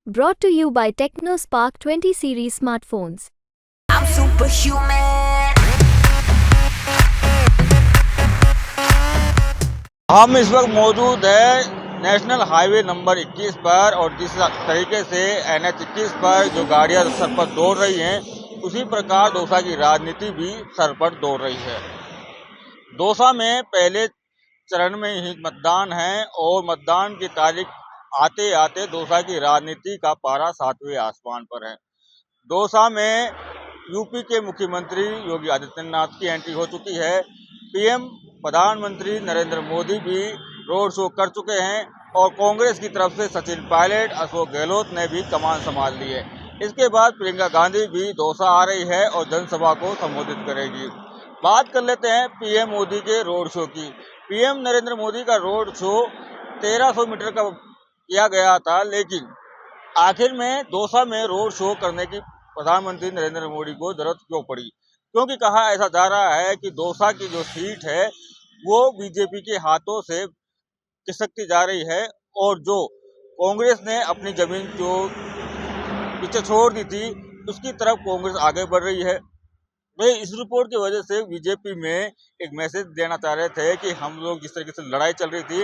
Brought to you by TechnoSpark 20 series smartphones. I'm superhuman. हम इस वक्त मौजूद है नेशनल हाईवे नंबर 21 पर और जिस तरीके से NH 21 पर जो गाड़ियां सर पर दौड़ रही हैं, उसी प्रकार दौसा की राजनीति भी सर पर दौड़ रही है। दौसा में पहले चरण में ही मतदान है और मतदान की तारीख आते आते दौसा की राजनीति का पारा 7वें आसमान पर है। दौसा में यूपी के मुख्यमंत्री योगी आदित्यनाथ की एंट्री हो चुकी है। पीएम प्रधानमंत्री नरेंद्र मोदी भी रोड शो कर चुके हैं और कांग्रेस की तरफ से सचिन पायलट, अशोक गहलोत ने भी कमान संभाल ली है। इसके बाद प्रियंका गांधी भी दौसा आ रही है और जनसभा को संबोधित करेगी। बात कर लेते हैं पीएम मोदी के रोड शो की। पीएम नरेंद्र मोदी का रोड शो 1300 मीटर का किया गया था, लेकिन आखिर में दौसा में रोड शो करने की प्रधानमंत्री नरेंद्र मोदी को जरूरत क्यों पड़ी? क्योंकि कहा ऐसा जा रहा है कि दौसा की जो सीट है वो बीजेपी के हाथों से खिसकती जा रही है और जो कांग्रेस ने अपनी जमीन जो पीछे छोड़ दी थी उसकी तरफ कांग्रेस आगे बढ़ रही है। वे इस रिपोर्ट की वजह से बीजेपी में एक मैसेज देना चाह रहे थे कि हम लोग जिस तरीके से लड़ाई चल रही थी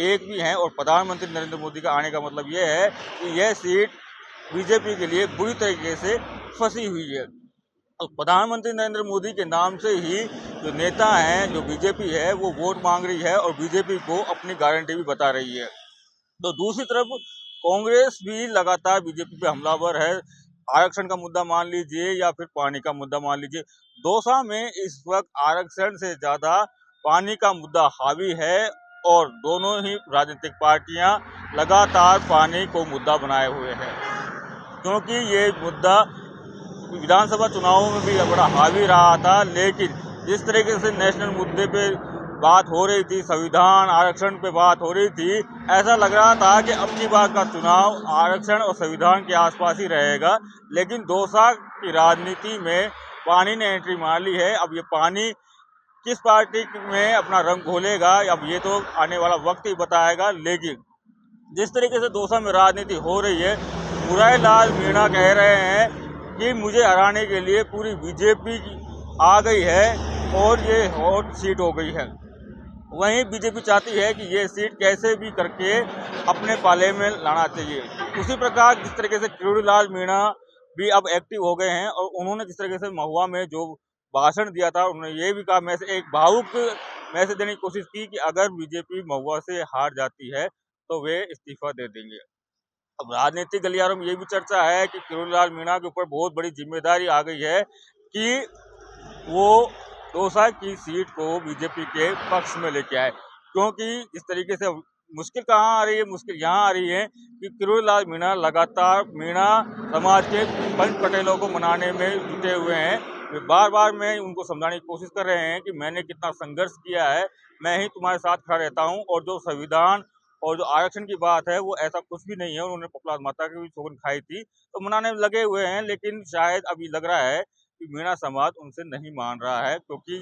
एक भी हैं और प्रधानमंत्री नरेंद्र मोदी का आने का मतलब ये है कि यह सीट बीजेपी के लिए बुरी तरीके से फंसी हुई है। और प्रधानमंत्री नरेंद्र मोदी के नाम से ही जो नेता हैं, जो बीजेपी है, वो वोट मांग रही है और बीजेपी को अपनी गारंटी भी बता रही है। तो दूसरी तरफ कांग्रेस भी लगातार बीजेपी पे हमलावर है। आरक्षण का मुद्दा मान लीजिए या फिर पानी का मुद्दा मान लीजिए, दौसा में इस वक्त आरक्षण से ज्यादा पानी का मुद्दा हावी है और दोनों ही राजनीतिक पार्टियां लगातार पानी को मुद्दा बनाए हुए हैं, क्योंकि ये मुद्दा विधानसभा चुनावों में भी बड़ा हावी रहा था। लेकिन जिस तरीके से नेशनल मुद्दे पे बात हो रही थी, संविधान आरक्षण पे बात हो रही थी, ऐसा लग रहा था कि अब की बार का चुनाव आरक्षण और संविधान के आसपास ही रहेगा। लेकिन दौसा की राजनीति में पानी ने एंट्री मार ली है। अब ये पानी किस पार्टी में अपना रंग घोलेगा, अब ये तो आने वाला वक्त ही बताएगा। लेकिन जिस तरीके से दौसा में राजनीति हो रही है, मुरारीलाल मीणा कह रहे हैं कि मुझे हराने के लिए पूरी बीजेपी आ गई है और ये हॉट सीट हो गई है। वहीं बीजेपी चाहती है कि ये सीट कैसे भी करके अपने पाले में लाना चाहिए। उसी प्रकार जिस तरीके से किरोड़ीलाल मीणा भी अब एक्टिव हो गए हैं और उन्होंने जिस तरीके से महुआ में जो भाषण दिया था, उन्होंने ये भी कहा, मैं से एक भावुक मैसेज देने की कोशिश की कि अगर बीजेपी महुआ से हार जाती है तो वे इस्तीफा दे देंगे। अब राजनीतिक गलियारों में ये भी चर्चा है कि किरोड़ीलाल मीणा के ऊपर बहुत बड़ी जिम्मेदारी आ गई है कि वो दौसा की सीट को बीजेपी के पक्ष में लेके आए, क्योंकि जिस तरीके से मुश्किल कहाँ आ रही है, मुश्किल यहाँ आ रही है कि किरोड़ीलाल मीणा लगातार मीणा समाज के पंच पटेलों को मनाने में जुटे हुए हैं। वे बार बार में उनको समझाने की कोशिश कर रहे हैं कि मैंने कितना संघर्ष किया है, मैं ही तुम्हारे साथ खड़ा रहता हूँ और जो संविधान और जो आरक्षण की बात है वो ऐसा कुछ भी नहीं है। उन्होंने पपलाद माता की भी सौगंध खाई थी, तो मनाने में लगे हुए हैं। लेकिन शायद अभी लग रहा है कि मीणा समाज उनसे नहीं मान रहा है, क्योंकि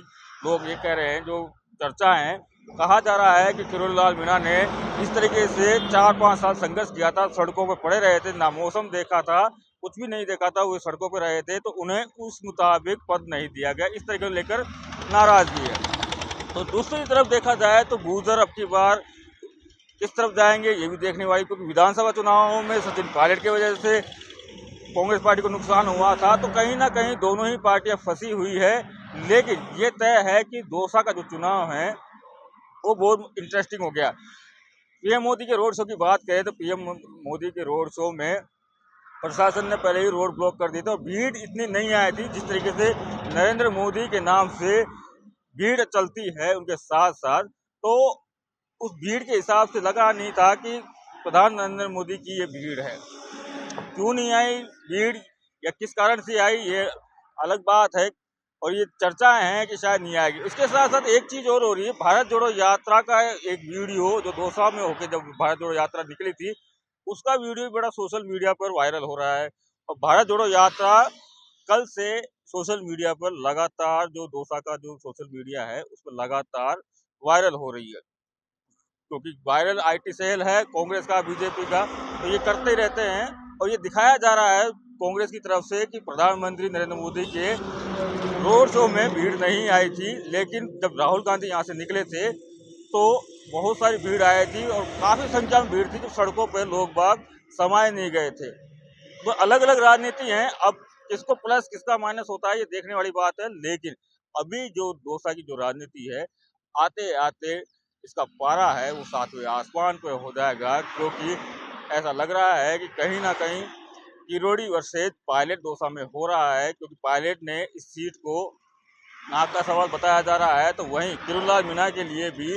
लोग ये कह रहे हैं, जो चर्चा है, कहा जा रहा है कि किरोड़ीलाल मीणा ने इस तरीके से 4-5 साल संघर्ष किया था, सड़कों पर पड़े रहे थे, ना मौसम देखा था, कुछ भी नहीं देखा था, वो सड़कों पर रहे थे, तो उन्हें उस मुताबिक पद नहीं दिया गया। इस तरीके को लेकर नाराजगी है। तो दूसरी तरफ देखा जाए तो गुर्जर अब की बार किस तरफ जाएंगे ये भी देखने वाली, क्योंकि विधानसभा चुनावों में सचिन पायलट की वजह से कांग्रेस पार्टी को नुकसान हुआ था, तो कहीं ना कहीं दोनों ही पार्टियां फंसी हुई है। लेकिन ये तय है कि दौसा का जो चुनाव है वो बहुत इंटरेस्टिंग हो गया। पीएम मोदी के रोड शो की बात करें तो पीएम मोदी के रोड शो में प्रशासन ने पहले ही रोड ब्लॉक कर दी थी और भीड़ इतनी नहीं आई थी जिस तरीके से नरेंद्र मोदी के नाम से भीड़ चलती है उनके साथ साथ। तो उस भीड़ के हिसाब से लगा नहीं था कि प्रधान नरेंद्र मोदी की ये भीड़ है। क्यों नहीं आई भीड़ या किस कारण से आई, ये अलग बात है और ये चर्चाएं हैं कि शायद नहीं आएगी। इसके साथ साथ एक चीज और हो रही है, भारत जोड़ो यात्रा का एक वीडियो जो दौसा में होकर जब भारत जोड़ो यात्रा निकली थी, उसका वीडियो बड़ा सोशल मीडिया पर वायरल हो रहा है। और भारत जोड़ो यात्रा कल से सोशल मीडिया पर लगातार, जो दौसा का जो सोशल मीडिया है उस पर लगातार वायरल हो रही है, क्योंकि वायरल आईटी सेल है कांग्रेस का, बीजेपी का, तो ये करते ही रहते हैं। और ये दिखाया जा रहा है कांग्रेस की तरफ से कि प्रधानमंत्री नरेंद्र मोदी के रोड शो में भीड़ नहीं आई थी, लेकिन जब राहुल गांधी यहाँ से निकले थे तो बहुत सारी भीड़ आई थी और काफ़ी संख्या में भीड़ थी, जो सड़कों पर लोग बाग समाये नहीं गए थे। तो अलग अलग राजनीति हैं, अब किसको प्लस किसका माइनस होता है ये देखने वाली बात है, लेकिन अभी जो दौसा की जो राजनीति है, आते आते इसका पारा है वो 7वें आसमान पे हो जाएगा, क्योंकि ऐसा लग रहा है कि कहीं ना कहीं किरोड़ी वर्सेज पायलट दौसा में हो रहा है, क्योंकि पायलट ने इस सीट को नाक का सवाल बताया जा रहा है। तो वहीं किरोड़ीलाल मीणा के लिए भी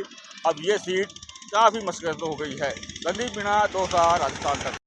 अब ये सीट काफ़ी मशक्क़त हो गई है। रणदीप मीणा, दौसा, राजस्थान तक।